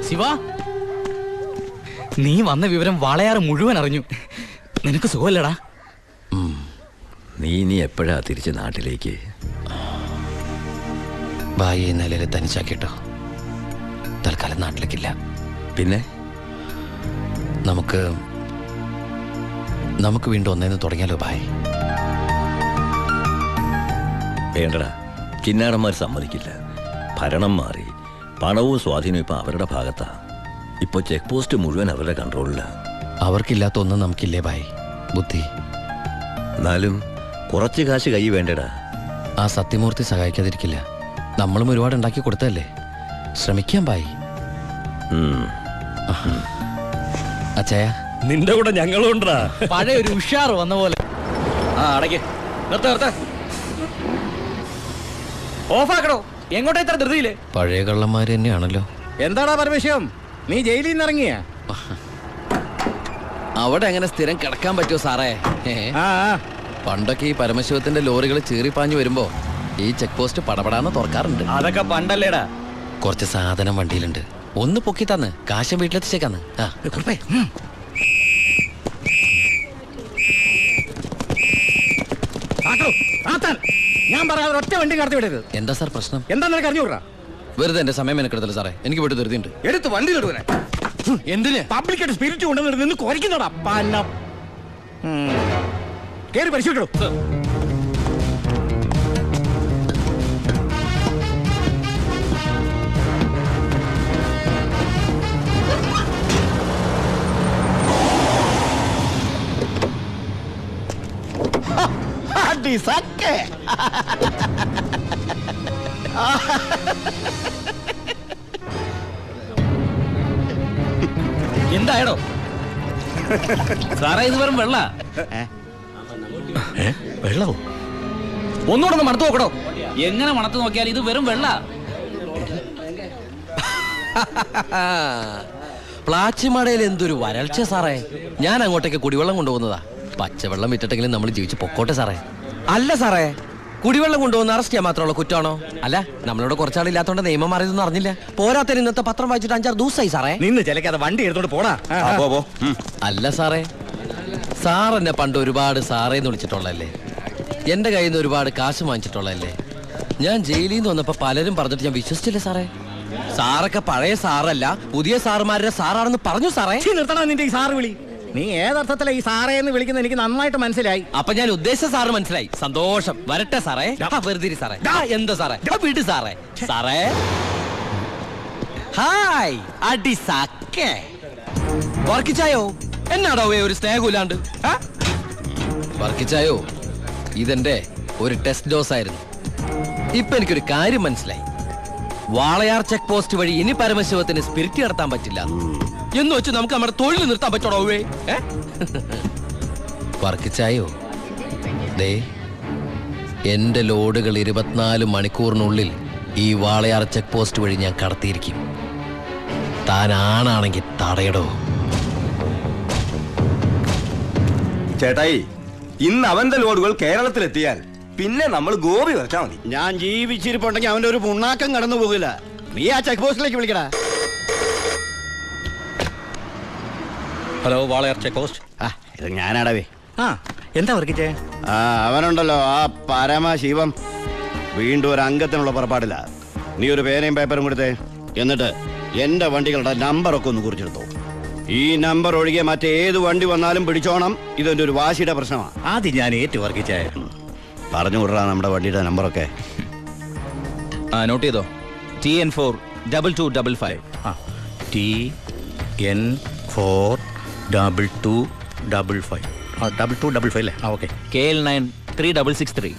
ശിവ, നീ വന്ന വിവരം വാളയാറ് മുഴുവൻ അറിഞ്ഞു. നിനക്ക് സുഖമല്ലടാ? നീ ഇനി എപ്പോഴാ തിരിച്ച് നാട്ടിലേക്ക്? ഭായി ഈ നിലയിൽ തനിച്ചാക്കിട്ടോ. തൽക്കാലം നാട്ടിലേക്കില്ല. പിന്നെ നമുക്ക് വീണ്ടും ഒന്നേന്ന് തുടങ്ങിയാലോ ഭായി? വേണ്ടടാ, കിന്നാടന്മാർ സമ്മതിക്കില്ല. ഭരണം മാറി, പണവും സ്വാധീനവും ഇപ്പം അവരുടെ ഭാഗത്താ. ഇപ്പോൾ ചെക്ക് പോസ്റ്റ് മുഴുവൻ അവരുടെ കൺട്രോളിലാണ്. അവർക്കില്ലാത്ത ഒന്നും നമുക്കില്ലേ ഭായി? ബുദ്ധി. എന്നാലും കുറച്ച് കാശ് കൈ വേണ്ടടാ. ആ സത്യമൂർത്തി സഹായിക്കാതിരിക്കില്ല. നമ്മളും ഒരുപാട് ഉണ്ടാക്കി കൊടുത്തല്ലേ. ശ്രമിക്കാം ഭായി. അച്ഛയ, നിന്റെ കൂടെ ഞങ്ങളും ഉണ്ടാ. പഴയ ഒരു ഉഷാർ വന്ന പോലെ. അടയ്ക്ക്, നിർത്ത ഓഫാക്കണോ? എങ്ങോട്ടാ ഇത്ര ധൃതിയില്? പഴയ കള്ളന്മാര് തന്നെയാണല്ലോ. എന്താടാ പരമേശ്വരം, നീ ജയിലിൽ നിന്ന് ഇറങ്ങിയ? അവിടെ എങ്ങനെ സ്ഥിരം കിടക്കാൻ പറ്റുമോ സാറേ? പണ്ടൊക്കെ ഈ പരമശിവത്തിന്റെ ലോറികൾ ചീറിപ്പാഞ്ഞു വരുമ്പോ ഈ ചെക്ക് പോസ്റ്റ് പടപടാന്ന് തുറക്കാറുണ്ട്. അതൊക്കെ പണ്ടല്ലേടാ. കുറച്ച് സാധനം വണ്ടിയിലുണ്ട്, ഒന്ന് പൊക്കി തന്ന് കാശം വീട്ടിലെത്തിച്ചേക്കാന്ന്. ഞാൻ പറയാതെ ഒറ്റ വണ്ടി കടത്തി വിടരുത്. എന്താ സാർ പ്രശ്നം? എന്താ നിനക്ക് അറിഞ്ഞൂടാ? വെറുതെ എന്റെ സമയം മെനക്കെടുത്തല്ലോ സാറേ. എനിക്ക് വീട്ടിൽ ധൃതിയുണ്ട്. എടുത്ത് വണ്ടി കെടുവനെ. എന്തിന്? പബ്ലിക്കായിട്ട് സ്പിരിറ്റ് കൊണ്ടുവന്നിട്ട് നിന്ന് കുറയ്ക്കുന്നോടാ പന്ന. കേറി പരിശോധിക്കണോ? എന്തായടോ സാറേ? ഇത് വെറും വെള്ള. വെള്ളമോ? ഒന്നുകൂടെ ഒന്ന് മണത്ത് നോക്കണോ? എങ്ങനെ മണത്ത് നോക്കിയാൽ ഇത് വെറും വെള്ള. പ്ലാച്ചിമടയിൽ എന്തൊരു വരൾച്ച സാറേ. ഞാൻ അങ്ങോട്ടേക്ക് കുടിവെള്ളം കൊണ്ടുപോകുന്നതാ. പച്ചവെള്ളം വിറ്റിട്ടെങ്കിലും നമ്മൾ ജീവിച്ച് പൊക്കോട്ടെ സാറേ. അല്ല സാറേ, കുടിവെള്ളം കൊണ്ടുപോകുന്ന അറസ്റ്റ് ചെയ്യാൻ മാത്രമുള്ള കുറ്റമാണോ? അല്ല, നമ്മളോട് കുറച്ചാളില്ലാത്തോണ്ട് നിയമം മാറിയതൊന്നും അറിഞ്ഞില്ല. പോരാത്തതിന് ഇന്നത്തെ പത്രം വായിച്ചിട്ട് 5-6 ദിവസമായി സാറേ. നിന്ന് ചിലക്കാതെ വണ്ടി എടുത്തോണ്ട് പോടാ. അല്ല സാറേ, സാർ എന്നെ പണ്ട് ഒരുപാട് സാറേന്ന് വിളിച്ചിട്ടുള്ളല്ലേ. എന്റെ കയ്യിൽ നിന്ന് ഒരുപാട് കാശ് വാങ്ങിച്ചിട്ടുള്ളല്ലേ. ഞാൻ ജയിലിൽ നിന്ന് വന്നപ്പോ പലരും പറഞ്ഞിട്ട് ഞാൻ വിശ്വസിച്ചില്ലേ സാറേ. സാറൊക്കെ പഴയ സാറല്ല, പുതിയ സാറുമാരുടെ സാറാണെന്ന് പറഞ്ഞു സാറേ. നിർത്തണ നിന്റെ ഈ സാറ് വിളി. നീ ഏതർത്ഥത്തിലാ ഈ സാറേ എന്ന് വിളിക്കുന്നത് എനിക്ക് നന്നായിട്ട് മനസ്സിലായി. അപ്പൊ ഞാൻ ഉദ്ദേശിച്ച സാറ് മനസ്സിലായി. സന്തോഷം. വരട്ടെ സാറേ. വെറുതെ സാറേ. എന്താ സാറേ? വീട് സാറേ. സാറേ ഹായ്. അടി സാക്കേ വർക്കിച്ചായോ? എന്നാടോ ഒരു സ്നേഹമില്ലാണ്ട്? വർക്കിച്ചായോ, ഇതെന്റെ ഒരു ടെസ്റ്റ് ഡോസ് ആയിരുന്നു. ഇപ്പൊ എനിക്കൊരു കാര്യം മനസ്സിലായി. വാളയാർ ചെക്ക് പോസ്റ്റ് വഴി ഇനി പരമശിവത്തിന് സ്പിരിറ്റ് നടത്താൻ പറ്റില്ല എന്ന് വെച്ച് നമുക്ക് നമ്മുടെ തൊഴിൽ നിർത്താൻ പറ്റണോ? വർക്കിച്ചായോ, ദേ എന്റെ ലോഡുകൾ 24 മണിക്കൂറിനുള്ളിൽ ഈ വാളയാർ ചെക്ക് പോസ്റ്റ് വഴി ഞാൻ കടത്തിയിരിക്കും. താൻ ആണാണെങ്കിൽ തടയടോ. ചേട്ടായി, ഇന്ന് അവന്റെ ലോഡുകൾ കേരളത്തിലെത്തിയാൽ പിന്നെ നമ്മൾ ഗോപി വരച്ചാ മതി. ഞാൻ ജീവിച്ചിരിപ്പുണ്ടെങ്കിൽ അവന്റെ ഒരു പുണ്ണാക്കം കടന്നു പോകില്ല. നീ ആ ചെക്ക് പോസ്റ്റിലേക്ക് വിളിക്കടാ. Hello, Walayar check post. ഇത് ഞാനാടവേ. എന്താ വർക്കിച്ചേ? അവനുണ്ടല്ലോ ആ പരമശിവം, വീണ്ടും ഒരു അംഗത്തിനുള്ള പുറപ്പാടില്ല. നീ ഒരു പേനയും പേപ്പറും കൊടുത്തേ. എന്നിട്ട് എന്റെ വണ്ടികളുടെ നമ്പറൊക്കെ ഒന്ന് കുറിച്ചെടുത്തോ. ഈ നമ്പർ ഒഴികെ മറ്റേത് വണ്ടി വന്നാലും പിടിച്ചോണം. ഇതെന്റെ ഒരു വാശിയുടെ പ്രശ്നമാണ്. ആദ്യം ഞാൻ ഏറ്റു വർക്കിച്ചേ. പറഞ്ഞു വിടറാ നമ്മുടെ വണ്ടിയുടെ നമ്പറൊക്കെ. നോട്ട് ചെയ്തോ. TN4 2255. TN4 2255 അല്ലേ? ഓക്കെ. KL9 3663.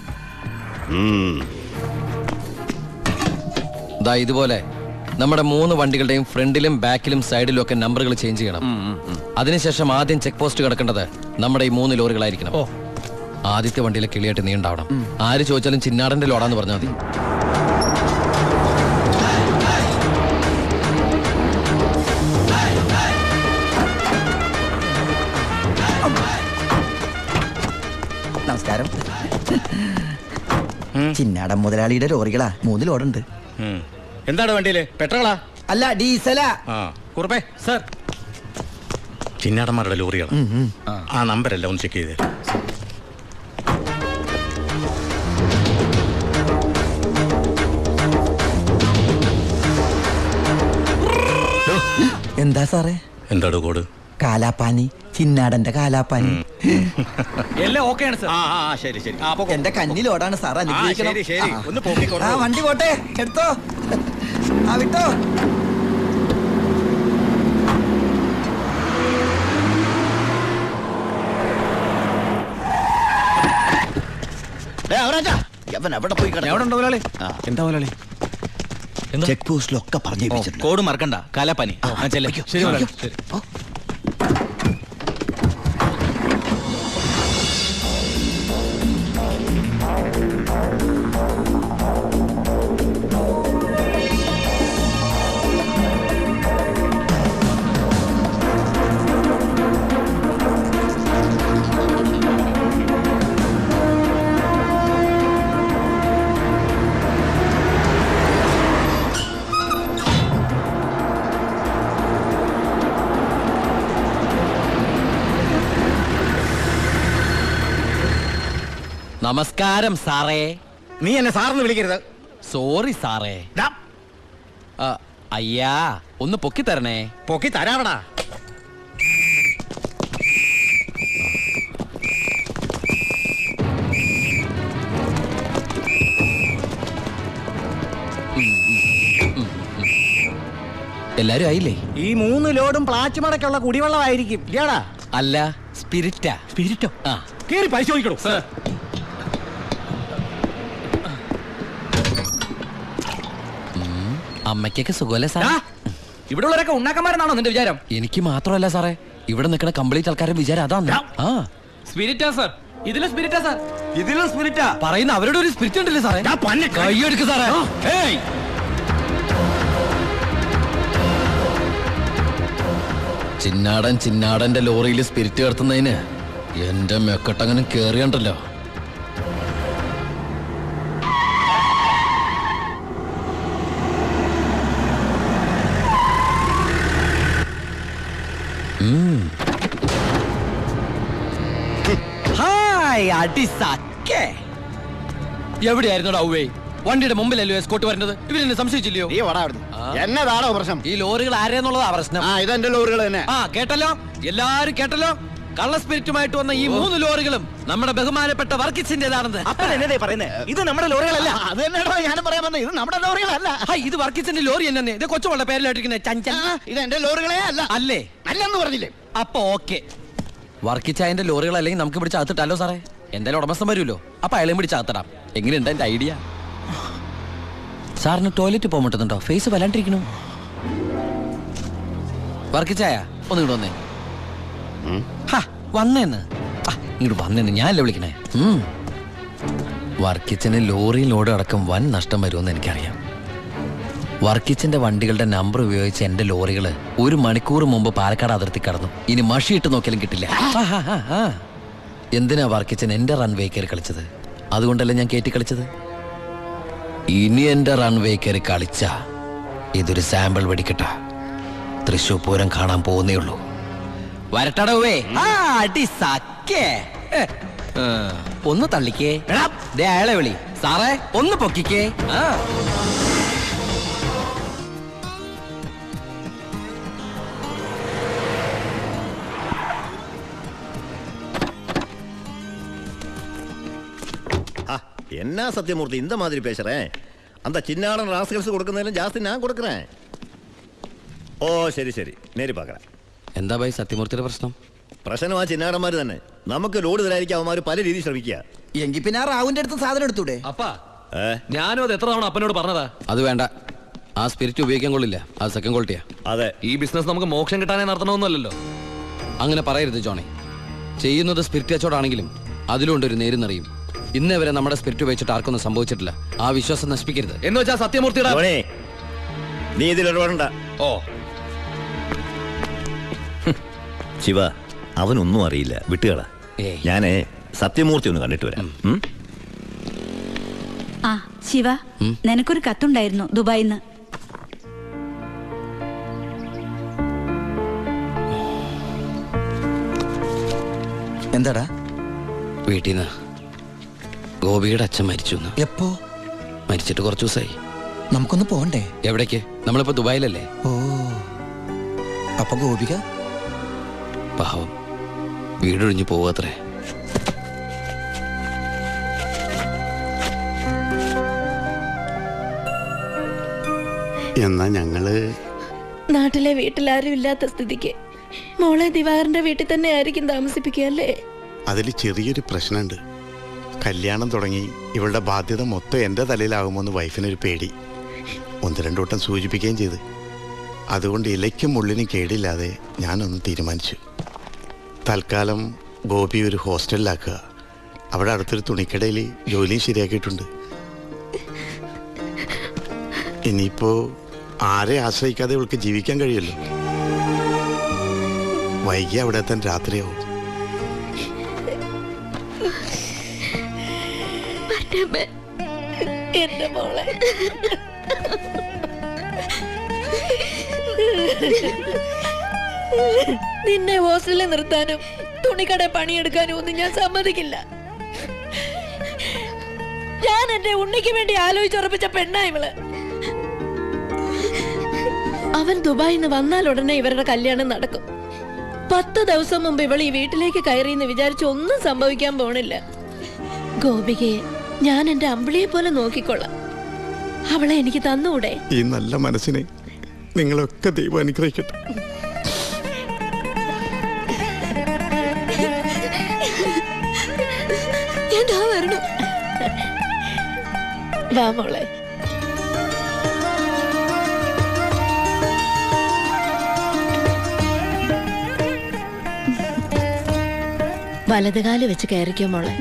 ഇതുപോലെ നമ്മുടെ 3 വണ്ടികളുടെയും ഫ്രണ്ടിലും ബാക്കിലും സൈഡിലും ഒക്കെ നമ്പറുകൾ ചേഞ്ച് ചെയ്യണം. അതിനുശേഷം ആദ്യം ചെക്ക് പോസ്റ്റ് കിടക്കേണ്ടത് നമ്മുടെ ഈ 3 ലോറികളായിരിക്കണം. ആദ്യത്തെ വണ്ടിയിലെ കിളിയായിട്ട് നീ ഉണ്ടാവണം. ആര് ചോദിച്ചാലും ചിന്നാടന്റെ ലോഡാന്ന് പറഞ്ഞാൽ മതി. നമസ്കാരം. ചിന്നാടൻ മുതലാളിയുടെ ലോറികളാ, 3 ലോഡുണ്ട്. എന്താണ് വണ്ടിയില്? പെട്രോളാ? അല്ല ഡീസലാ. കുറുപ്പേ സർ ചിന്നാടന്മാരുടെ ലോറിയാണ്. ആ നമ്പരല്ല ഒന്ന് ചെക്ക് ചെയ്തേ. എന്താ സാറേ? എന്താടോ കോഡ്? കാലാപ്പാനി, ചിന്നാടന്റെ കാലാപ്പാനി. എല്ലാം ഓക്കെയാണ് സർ. ശരി ശരി. എന്റെ കന്നിലോടാണ് സാർ, അനുഗ്രഹിക്കണം. ശരി ശരി. ഒന്ന് പോക്കിക്കോ. ആ വണ്ടി പോട്ടെ, എടുത്തോ. ആ വിട്ടോ. എവിടെ പോയി എവിടെ ഉണ്ടോ മുതലാളി? എന്താ മുതലാളി? ചെക്ക് പോസ്റ്റിലൊക്കെ പറഞ്ഞു കോഡ് മറക്കണ്ട, കാലാപ്പാനി. ശരി മുതലാളി, ശരി. നമസ്കാരം സാറേ. നീ എന്നെ സാറിന് വിളിക്കരുത്. സോറി സാറേ. ഡാ, അയ്യാ ഒന്ന് പൊക്കി തരണേ. പൊക്കി തരാവടാ. എല്ലാരും ആയില്ലേ? ഈ 3 ലോഡും പ്ലാച്ച് മടക്കുള്ള കുടിവെള്ളമായിരിക്കും. ഇയാടാ അല്ല, സ്പിരിറ്റാ. സ്പിരിറ്റോ? ആ കേറി പരിശോധിക്കണോ? അമ്മയ്ക്കൊക്കെ സുഖമല്ലേ സാറേ? ഇവിടെ ഉള്ളവരൊക്കെ ഉണ്ടാക്കന്മാരെന്നാണോ നിന്റെ വിചാരം? എനിക്ക് മാത്രമല്ല സാറേ, ഇവിടെ നിൽക്കുന്ന കംപ്ലീറ്റ് ആൾക്കാരുടെ വിചാരം അതാണ്. ആ സ്പിരിറ്റാ സർ, ഇതിലെ സ്പിരിറ്റാ സർ. ഇതിലും സ്പിരിറ്റാ പറയുന്ന അവരുടെ ഒരു സ്പിരിറ്റ് ഉണ്ടല്ലേ സാറേ? കൈയെടുക്ക് സാറേ. ഏയ്, ചിന്നാടന്റെ ലോറിയിൽ സ്പിരിറ്റ് കടത്തുന്നതിന് എന്റെ മെക്കട്ടങ്ങനെ കേറിയണ്ടല്ലോ. എവിടെയായിരുന്നു ഔവേ? വണ്ടിയുടെ മുമ്പിലല്ലോ എസ്കോട്ട് വരുന്നത്. ഇവരെന്നെ സംശയിച്ചില്ലയോ? എന്നതാണോ പ്രശ്നം? ഈ ലോറികൾ ആരെന്നുള്ളതാ പ്രശ്നം. ഇതെന്റെ ലോറികൾ തന്നെ. കേട്ടല്ലോ, എല്ലാരും കേട്ടല്ലോ. കള്ള സ്പിരിറ്റുമായിട്ട് വന്ന ഈ 3 ലോറികളും നമ്മുടെ ബഹുമാനപ്പെട്ട വർക്കിച്ചിന്റേതാണെന്ന്. ഇത് നമ്മുടെ ലോറികളല്ല. അത് തന്നെയാണോ ഞാനും പറയാൻ വന്നത്. ഇത് നമ്മുടെ ലോറികളല്ല. ഇത് വർക്കിച്ചിന്റെ ലോറി തന്നെ. ഇത് കൊച്ചുവളുടെ പേരിലായിട്ടിരിക്കുന്ന ചഞ്ചൽ. ഇത് എന്റെ ലോറികളെ അല്ല. അല്ലേ? അല്ലെന്ന് പറഞ്ഞില്ലേ? അപ്പൊ ഓക്കെ. വർക്കിച്ചായന്റെ ലോറികൾ അല്ലെങ്കിൽ നമുക്ക് പിടിച്ച് അകത്തിട്ടാലോ സാറേ? എന്തായാലും ഉടമസ്ഥൻ വരുമല്ലോ, അപ്പൊ അയാളെയും പിടിച്ച് അകത്തിടാം. എങ്ങനെയുണ്ട് എന്റെ ഐഡിയ? സാറിന് ടോയ്ലറ്റ് പോകാൻ പറ്റുന്നുണ്ടോ? ഫേസ് വല്ലാണ്ടിരിക്കണു. വർക്കിച്ചായ ഒന്ന് ഇങ്ങോട്ട് വന്നേ. വന്നേന്ന് ഇങ്ങോട്ട് വന്നേന്ന് ഞാനല്ലേ വിളിക്കണേ. വർക്കിച്ചന് ലോറിയിൽ ലോഡ് അടക്കം വൻ നഷ്ടം വരുമെന്ന് എനിക്കറിയാം. വർക്കിച്ചിന്റെ വണ്ടികളുടെ നമ്പർ ഉപയോഗിച്ച് എന്റെ ലോറികള് 1 മണിക്കൂർ മുമ്പ് പാലക്കാട് അതിർത്തി കടന്നു. ഇനി മഷിയിട്ട് നോക്കിയാലും കിട്ടില്ല. എന്തിനാ വർക്കിച്ചൻ എന്റെ റൺവേ കയറി കളിച്ചത്? അതുകൊണ്ടല്ലേ ഞാൻ കയറ്റി കളിച്ചത്. ഇനി എന്റെ റൺവേ കയറി കളിച്ച ഇതൊരു സാമ്പിൾ വെടിക്കട്ട. തൃശൂർ പൂരം കാണാൻ പോകുന്നേ ഉള്ളൂ. വരട്ടടവേ. ഒന്ന് തള്ളിക്കേ. അയാളെ വിളി സാറേ, ഒന്ന് പൊക്കിക്കേ. என்ன சத்தியமூர்த்தி இந்த மாதிரி பேசுறேன்? அந்த சின்னாடன் ராஸ்கல்ஸ் கொடுക്കുന്നതിലും ജാസ്തി ഞാൻ കൊടുക്കറേ. ഓ ശരി ശരി, നേരി പാക്കറേ. എന്താ ഭായി സത്യമൂർത്തിയുടെ പ്രശ്നം? പ്രശ്നം ആ ചിന്നാടന്മാർ തന്നെ. നമുക്ക് ലോഡ് തരാതിരിക്കാൻ അവന്മാർ പല രീതിയിൽ ശ്രമിക്കുക. എങ്കിൽ പിന്നെ ആ റാവുന്റെ അടുത്ത് സാധനം എടുത്തൂടെ? അപ്പാ ഞാനും അത് എത്ര തവണ അപ്പനോട് പറഞ്ഞതാ. അത് വേണ്ട, ആ സ്പിരിറ്റ് ഉപയോഗിക്കാൻ കൊള്ളില്ല. അത് സെക്കൻഡ് ക്വാളിറ്റിയാ. അതെ, ഈ ബിസിനസ് നമുക്ക് മോക്ഷം കിട്ടാനേ നടത്തണമെന്നല്ലോ. അങ്ങനെ പറയരുത് ജോണി. ചെയ്യുന്നത് സ്പിരിറ്റ് കച്ചവടമാണെങ്കിലും അതിലുണ്ടൊരു നേരുന്നറിയും. ഇന്നേ വരെ നമ്മുടെ സ്പിരിറ്റ് ഉപയോഗിച്ചിട്ട് ആർക്കൊന്നും സംഭവിച്ചിട്ടില്ല. ആ വിശ്വാസം നശിപ്പിക്കരുത്. എന്ന് വെച്ചാൽ സത്യമൂർത്തിയുടെ നീ ഇതിലിടപെടണ്ട. ഓ ശിവ, അവനൊന്നും അറിയില്ല, വിട്ടുകള. ഞാനേ സത്യമൂർത്തി ഒന്ന് കണ്ടിട്ട് വരാം. ആ ശിവ, നിനക്കൊരു കത്തുണ്ടായിരുന്നു ദുബായിന്ന്. എന്താടാ? വീട്ടിൽ നിന്ന് ഗോപിയുടെ അച്ഛൻ മരിച്ചു. എപ്പോ? മരിച്ചിട്ട് കുറച്ചു ദിവസമായി. നമുക്കൊന്ന് പോണ്ടേ? എവിടേക്ക്? നമ്മളിപ്പോ ദുബായിലല്ലേ. ഓ, അപ്പൊ ഗോപിക പാവം വീടൊഴിഞ്ഞു പോവാത്രേ. എന്നാ ഞങ്ങള് നാട്ടിലെ വീട്ടിലാരും ഇല്ലാത്ത സ്ഥിതിക്ക് മോളെ ദിവാകരന്റെ വീട്ടിൽ തന്നെ ആയിരിക്കും താമസിപ്പിക്കുക അല്ലേ? അതിൽ ചെറിയൊരു പ്രശ്നമുണ്ട്. കല്യാണം തുടങ്ങി ഇവളുടെ ബാധ്യത മൊത്തം എൻ്റെ തലയിലാകുമോന്ന് വൈഫിനൊരു പേടി. 1-2 വട്ടം സൂചിപ്പിക്കുകയും ചെയ്ത്. അതുകൊണ്ട് ഇലയ്ക്കും മുള്ളിനും കേടില്ലാതെ ഞാനൊന്ന് തീരുമാനിച്ചു. തൽക്കാലം ഗോപി ഒരു ഹോസ്റ്റലിലാക്കുക. അവിടെ അടുത്തൊരു തുണിക്കടയിൽ ജോലിയും ശരിയാക്കിയിട്ടുണ്ട്. ഇനിയിപ്പോ ആരെ ആശ്രയിക്കാതെ ഇവൾക്ക് ജീവിക്കാൻ കഴിയുമല്ലോ. വൈകി അവിടെ എത്താൻ രാത്രിയാവും. എന്റെ മോളെ നിന്നെ ഹോസ്റ്റലിൽ നിർത്താനും തുണിക്കട പണിയെടുക്കാനും ഒന്നും ഞാൻ സമ്മതിക്കില്ല. ഞാൻ എന്റെ ഉണ്ണിക്ക് വേണ്ടി ആലോചിച്ചുറപ്പിച്ച പെണ്ണാ ഇവള്. അവൻ ദുബായിൽ നിന്ന് വന്നാൽ ഉടനെ ഇവരുടെ കല്യാണം നടക്കും. 10 ദിവസം മുമ്പ് ഇവൾ ഈ വീട്ടിലേക്ക് കയറിയെന്ന് വിചാരിച്ച് ഒന്നും സംഭവിക്കാൻ പോണില്ല. ഗോപികയെ ഞാൻ എന്റെ അമ്പിളിയെ പോലെ നോക്കിക്കൊള്ളാം. അവളെ എനിക്ക് തന്നൂടെ? ഈ നല്ല മനസ്സിനെ നിങ്ങളൊക്കെ ദൈവം അനുഗ്രഹിക്കട്ടെ. വരണം. വാ മോളെ. വലതുകാല് വെച്ച് കയറിക്കോ മോളെ.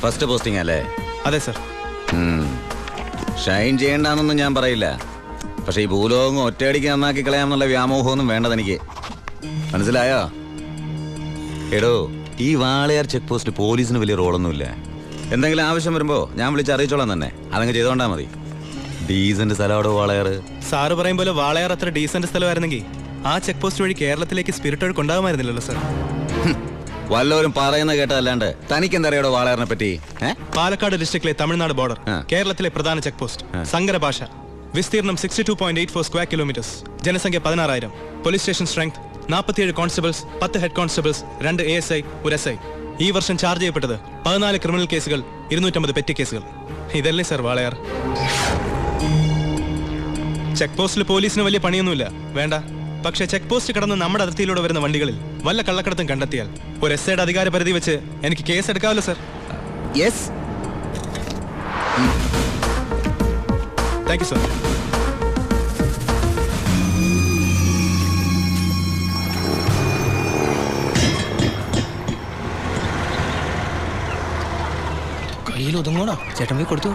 ഫസ്റ്റ് പോസ്റ്റിംഗ് അല്ലേ? അതെ സർ. ഷൈൻ ചെയ്യണ്ടെന്നൊന്നും ഞാൻ പറയില്ല. പക്ഷെ ഈ ഭൂലോകം ഒറ്റയടിക്ക് നന്നാക്കി കളയാമെന്നുള്ള വ്യാമോഹമൊന്നും വേണ്ടതെനിക്ക്. മനസ്സിലായോ? എടോ, ഈ വാളയാർ ചെക്ക് പോസ്റ്റ് പോലീസിന് വലിയ റോളൊന്നുമില്ല. എന്തെങ്കിലും ആവശ്യം വരുമ്പോ ഞാൻ വിളിച്ച് അറിയിച്ചോളാം തന്നെ. അതങ്ങ് ചെയ്തോണ്ടാ മതി. ഡീസന്റ് സ്ഥലമാടോ വാളയാർ. സാറ് പറയും പോലെ വാളയാർ അത്ര ഡീസന്റ് സ്ഥലമായിരുന്നെങ്കിൽ ആ ചെക്ക് പോസ്റ്റ് വഴി കേരളത്തിലേക്ക് സ്പിരിറ്റ് ഒഴുക്ക് ഉണ്ടാകുമായിരുന്നില്ലല്ലോ സർ. വല്ലവരും പറയുന്ന കേട്ടതല്ലാണ്ട് തനിക്ക് എന്തറിയാടോ വാളയാറിനെ പറ്റി? പാലക്കാട് ഡിസ്ട്രിക്റ്റിലെ തമിഴ്നാട് ബോർഡർ, കേരളത്തിലെ പ്രധാന ചെക്ക് പോസ്റ്റ്, സങ്കര ഭാഷ, വിസ്തീർണം 62.84 സ്ക്വയർ കിലോമീറ്റേഴ്സ്, ജനസംഖ്യ 16,000, police station strength 47 constables, 10 head constables, 2 ASI, 1 SI. ഈ വർഷം ചാർജ് ചെയ്യപ്പെട്ടത് 14 ക്രിമിനൽ കേസുകൾ, 250 പെറ്റി കേസുകൾ. ഇതല്ലേ സർ വാളയാർ? ചെക്ക് പോസ്റ്റിൽ പോലീസിന് വലിയ പണിയൊന്നുമില്ല, വേണ്ട. പക്ഷേ ചെക്ക് പോസ്റ്റ് കടന്ന് നമ്മുടെ അതിർത്തിയിലൂടെ വരുന്ന വണ്ടികളിൽ വല്ല കള്ളക്കടത്തും കണ്ടെത്തിയാൽ ഒരു SIയുടെ അധികാര പരിധി വെച്ച് എനിക്ക് കേസ് എടുക്കാമല്ലോ sir. Yes. Thank you sir. കയ്യിൽ ഒതുങ്ങോണോ? ചേട്ടൻ പോയി കൊടുത്തു.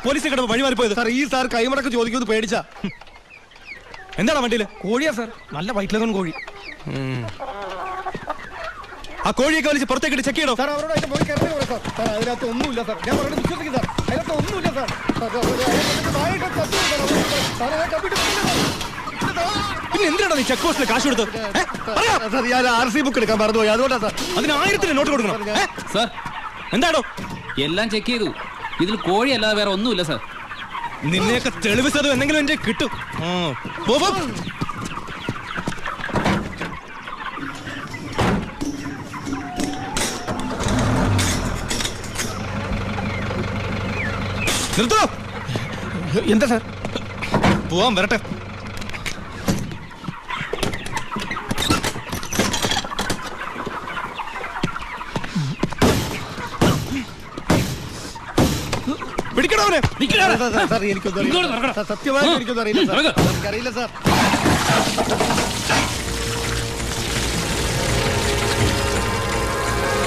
പോലീസിൽ കിടന്ന് വഴിമാറി പോയത് സാർ, ഈ സാർ കൈമടക്ക് ചോദിക്കുന്നത് പേടിച്ചാ. എന്താണ് വണ്ടിയില്? കോഴിയാ സാർ, നല്ല വയറ്റിലകം കോഴി. ആ കോഴിയൊക്കെ വലിച്ച് പുറത്തേക്ക് ചെക്ക് ചെയ്യണോ? സാർ അവരോട് അതിന്റെ പോയി കയറി പറ സാർ. സാർ അതിനകത്ത് ഒന്നുമില്ല സാർ, ഞാൻ പറഞ്ഞത് വിശ്വസിക്കും സാർ. അതിനകത്ത് ഒന്നുമില്ല സാർ. പിന്നെ എന്തിനാണ് നീ ചെക്ക് പോസ്റ്റിൽ കാശ് കൊടുത്തത്? സാർ, ഞാൻ RC ബുക്ക് എടുക്കാൻ മറന്നുപോയി, അതുകൊണ്ടാ സാർ. അതിന് 1000 നോട്ട് കൊടുക്കണം. സാർ, എന്താണോ? എല്ലാം ചെക്ക് ചെയ്തു. ഇതിൽ കോഴി അല്ലാതെ വേറെ ഒന്നുമില്ല സാർ. നിന്നെയൊക്കെ തെളിവ് സത് എന്തെങ്കിലും എന്റെ കിട്ടും. പോ, പോ. നിർത്തോ. എന്താ സാർ? പോവാൻ വരട്ടെ. പിടിക്കണവനെ. സത്യമായിട്ട് എനിക്കൊന്നും അറിയില്ല സാർ. എനിക്കറിയില്ല സാർ.